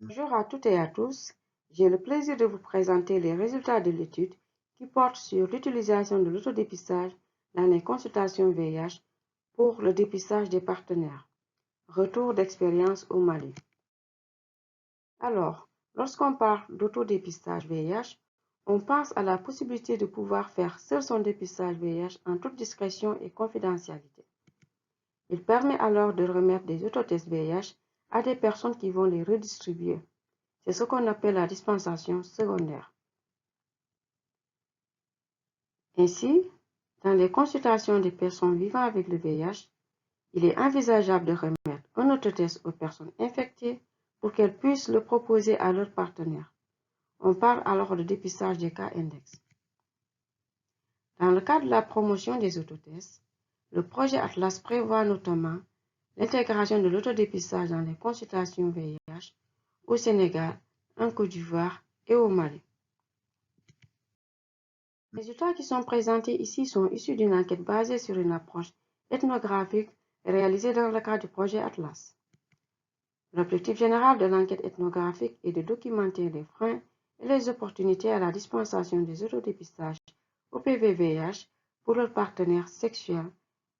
Bonjour à toutes et à tous, j'ai le plaisir de vous présenter les résultats de l'étude qui porte sur l'utilisation de l'autodépistage dans les consultations VIH pour le dépistage des partenaires. Retour d'expérience au Mali. Alors, lorsqu'on parle d'autodépistage VIH, on pense à la possibilité de pouvoir faire seul son dépistage VIH en toute discrétion et confidentialité. Il permet alors de remettre des autotests VIH à des personnes qui vont les redistribuer. C'est ce qu'on appelle la dispensation secondaire. Ainsi, dans les consultations des personnes vivant avec le VIH, il est envisageable de remettre un autotest aux personnes infectées pour qu'elles puissent le proposer à leurs partenaires. On parle alors de dépistage des cas index. Dans le cadre de la promotion des autotests, le projet Atlas prévoit notamment l'intégration de l'autodépistage dans les consultations VIH au Sénégal, en Côte d'Ivoire et au Mali. Les résultats qui sont présentés ici sont issus d'une enquête basée sur une approche ethnographique réalisée dans le cadre du projet Atlas. L'objectif général de l'enquête ethnographique est de documenter les freins et les opportunités à la dispensation des autodépistages au PV-VIH pour leurs partenaires sexuels,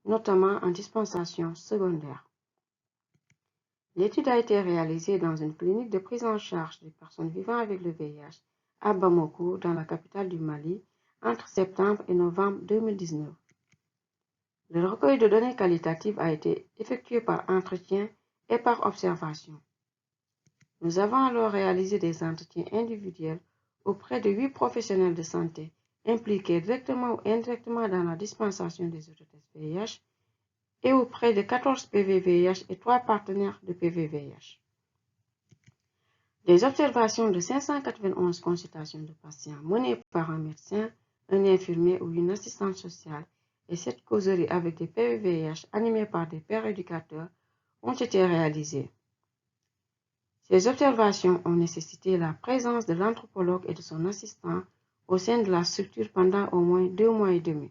notamment en dispensation secondaire. L'étude a été réalisée dans une clinique de prise en charge des personnes vivant avec le VIH à Bamako, dans la capitale du Mali, entre septembre et novembre 2019. Le recueil de données qualitatives a été effectué par entretien et par observation. Nous avons alors réalisé des entretiens individuels auprès de 8 professionnels de santé impliqués directement ou indirectement dans la dispensation des autotests VIH et auprès de 14 PV-VIH et 3 partenaires de PV-VIH. Des observations de 591 consultations de patients menées par un médecin, un infirmier ou une assistante sociale et 7 causeries avec des PV-VIH animées par des pères éducateurs ont été réalisées. Ces observations ont nécessité la présence de l'anthropologue et de son assistant au sein de la structure pendant au moins 2 mois et demi.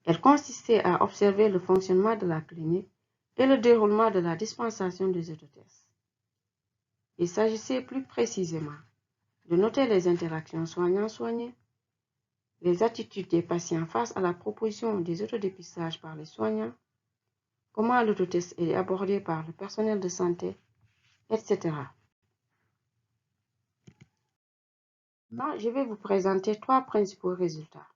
Elles consistaient à observer le fonctionnement de la clinique et le déroulement de la dispensation des autotests. Il s'agissait plus précisément de noter les interactions soignants-soignés, les attitudes des patients face à la proposition des autodépistages par les soignants, comment l'autotest est abordé par le personnel de santé, etc. Maintenant, je vais vous présenter 3 principaux résultats.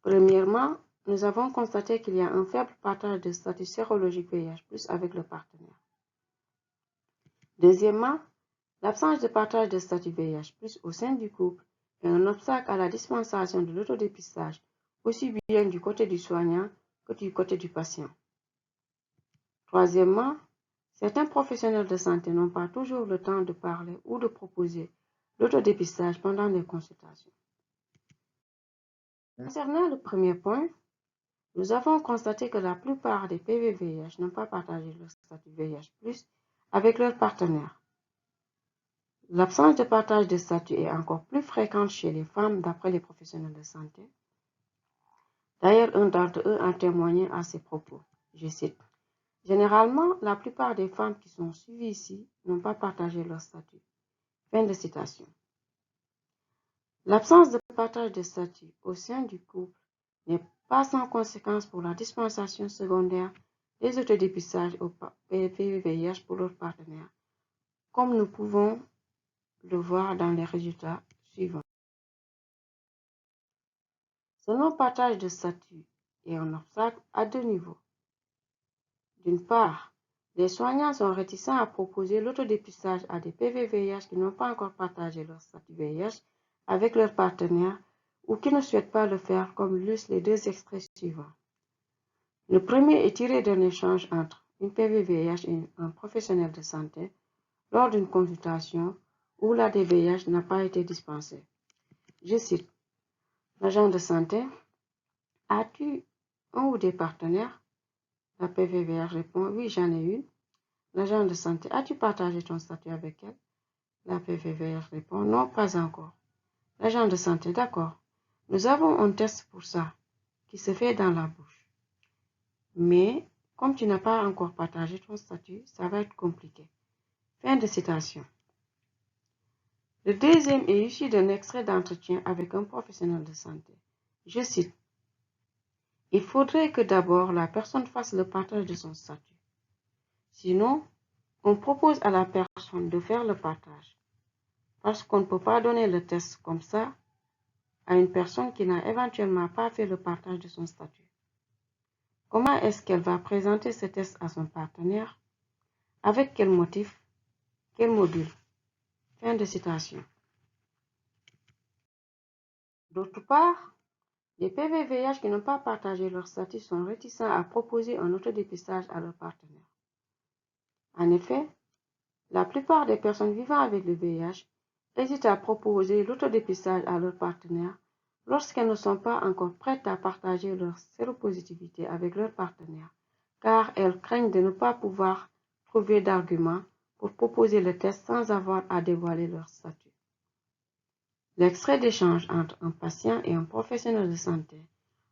Premièrement, nous avons constaté qu'il y a un faible partage de statut sérologique VIH+ avec le partenaire. Deuxièmement, l'absence de partage de statut VIH+ au sein du couple est un obstacle à la dispensation de l'autodépistage, aussi bien du côté du soignant que du côté du patient. Troisièmement, certains professionnels de santé n'ont pas toujours le temps de parler ou de proposer l'autodépistage pendant les consultations. Concernant le premier point, nous avons constaté que la plupart des PV-VIH n'ont pas partagé leur statut VIH+ avec leurs partenaires. L'absence de partage de statut est encore plus fréquente chez les femmes d'après les professionnels de santé. D'ailleurs, un d'entre eux a témoigné à ces propos. Je cite: « Généralement, la plupart des femmes qui sont suivies ici n'ont pas partagé leur statut. » Fin de citation. L'absence de partage de statut au sein du couple n'est pas sans conséquence pour la dispensation secondaire des autodépistages au PV-VIH pour leurs partenaires, comme nous pouvons le voir dans les résultats suivants. Ce non-partage de statut est un obstacle à 2 niveaux. D'une part, les soignants sont réticents à proposer l'autodépistage à des PV-VIH qui n'ont pas encore partagé leur statut VIH avec leurs partenaires ou qui ne souhaitent pas le faire, comme l'illustrent les 2 extraits suivants. Le premier est tiré d'un échange entre une PV-VIH et un professionnel de santé lors d'une consultation où la DVIH n'a pas été dispensée. Je cite: « L'agent de santé: as-tu un ou des partenaires? La PV-VIH répond: oui, j'en ai une. L'agent de santé: as-tu partagé ton statut avec elle? La PV-VIH répond: non, pas encore. L'agent de santé: d'accord. Nous avons un test pour ça, qui se fait dans la bouche. Mais, comme tu n'as pas encore partagé ton statut, ça va être compliqué. Fin de citation. Le deuxième est issu d'un extrait d'entretien avec un professionnel de santé. Je cite: « Il faudrait que d'abord la personne fasse le partage de son statut. Sinon, on propose à la personne de faire le partage, parce qu'on ne peut pas donner le test comme ça à une personne qui n'a éventuellement pas fait le partage de son statut. Comment est-ce qu'elle va présenter ce test à son partenaire? Avec quel motif? Quel module? » Fin de citation. D'autre part, les PVVH qui n'ont pas partagé leur statut sont réticents à proposer un autodépistage à leur partenaire. En effet, la plupart des personnes vivant avec le VIH hésitent à proposer l'autodépistage à leur partenaire lorsqu'elles ne sont pas encore prêtes à partager leur séropositivité avec leur partenaire, car elles craignent de ne pas pouvoir trouver d'arguments pour proposer le test sans avoir à dévoiler leur statut. L'extrait d'échange entre un patient et un professionnel de santé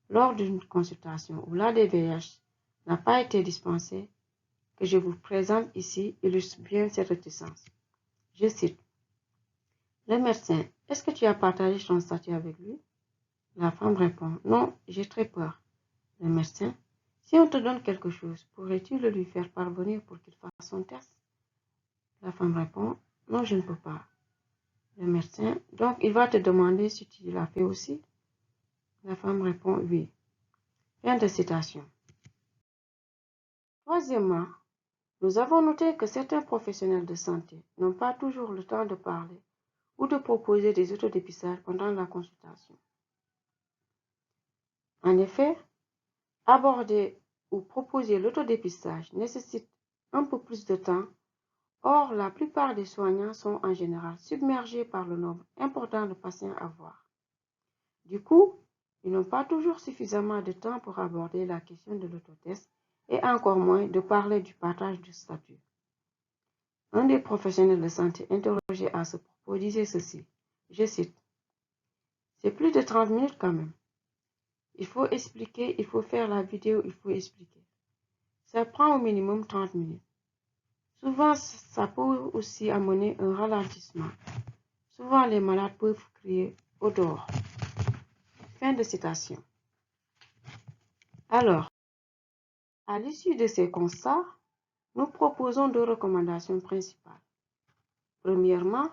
lors d'une consultation où l'ADVH n'a pas été dispensé, que je vous présente ici, illustre bien cette réticence. Je cite: « Le médecin, est-ce que tu as partagé ton statut avec lui? » La femme répond: « Non, j'ai très peur. » Le médecin: « Si on te donne quelque chose, pourrais-tu le lui faire parvenir pour qu'il fasse son test? » La femme répond: « Non, je ne peux pas. » Le médecin: « Donc, il va te demander si tu l'as fait aussi? » La femme répond: « Oui. » Fin de citation. Troisièmement, nous avons noté que certains professionnels de santé n'ont pas toujours le temps de parler ou de proposer des autodépistages pendant la consultation. En effet, aborder ou proposer l'autodépistage nécessite un peu plus de temps. Or, la plupart des soignants sont en général submergés par le nombre important de patients à voir. Du coup, ils n'ont pas toujours suffisamment de temps pour aborder la question de l'autotest et encore moins de parler du partage du statut. Un des professionnels de santé interrogé à ce propos disait ceci, je cite: « C'est plus de 30 minutes quand même. Il faut expliquer, il faut faire la vidéo, il faut expliquer. Ça prend au minimum 30 minutes. Souvent, ça peut aussi amener un ralentissement. Souvent, les malades peuvent crier au dehors. » Fin de citation. Alors, à l'issue de ces constats, nous proposons deux recommandations principales. Premièrement,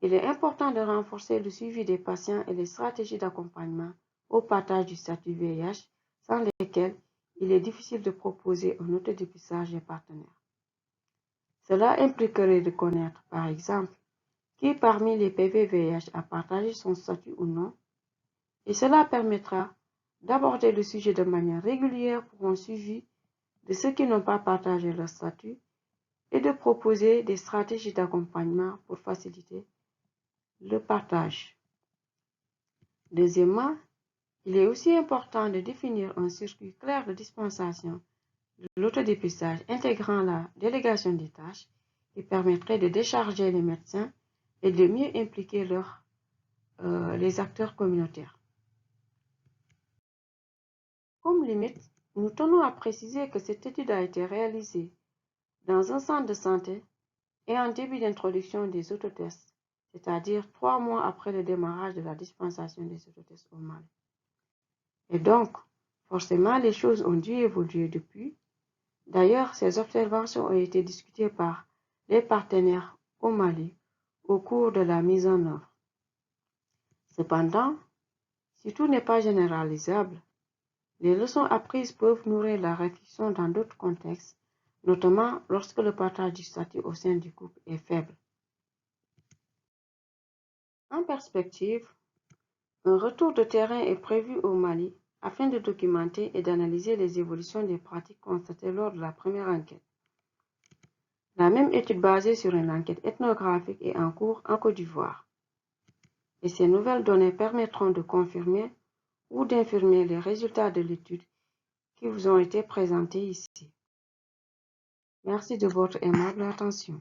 il est important de renforcer le suivi des patients et les stratégies d'accompagnement au partage du statut VIH, sans lesquelles il est difficile de proposer un autodépistage des partenaires. Cela impliquerait de connaître, par exemple, qui parmi les PVVH a partagé son statut ou non, et cela permettra d'aborder le sujet de manière régulière pour un suivi de ceux qui n'ont pas partagé leur statut et de proposer des stratégies d'accompagnement pour faciliter le partage. Deuxièmement, il est aussi important de définir un circuit clair de dispensation de l'autodépistage intégrant la délégation des tâches qui permettrait de décharger les médecins et de mieux impliquer les acteurs communautaires. Comme limite, nous tenons à préciser que cette étude a été réalisée dans un centre de santé et en début d'introduction des autotests, c'est-à-dire 3 mois après le démarrage de la dispensation des autotests au Mali. Et donc, forcément, les choses ont dû évoluer depuis. D'ailleurs, ces observations ont été discutées par les partenaires au Mali au cours de la mise en œuvre. Cependant, si tout n'est pas généralisable, les leçons apprises peuvent nourrir la réflexion dans d'autres contextes, notamment lorsque le partage du statut au sein du couple est faible. En perspective, un retour de terrain est prévu au Mali afin de documenter et d'analyser les évolutions des pratiques constatées lors de la première enquête. La même étude basée sur une enquête ethnographique est en cours en Côte d'Ivoire. Et ces nouvelles données permettront de confirmer ou d'infirmer les résultats de l'étude qui vous ont été présentés ici. Merci de votre aimable attention.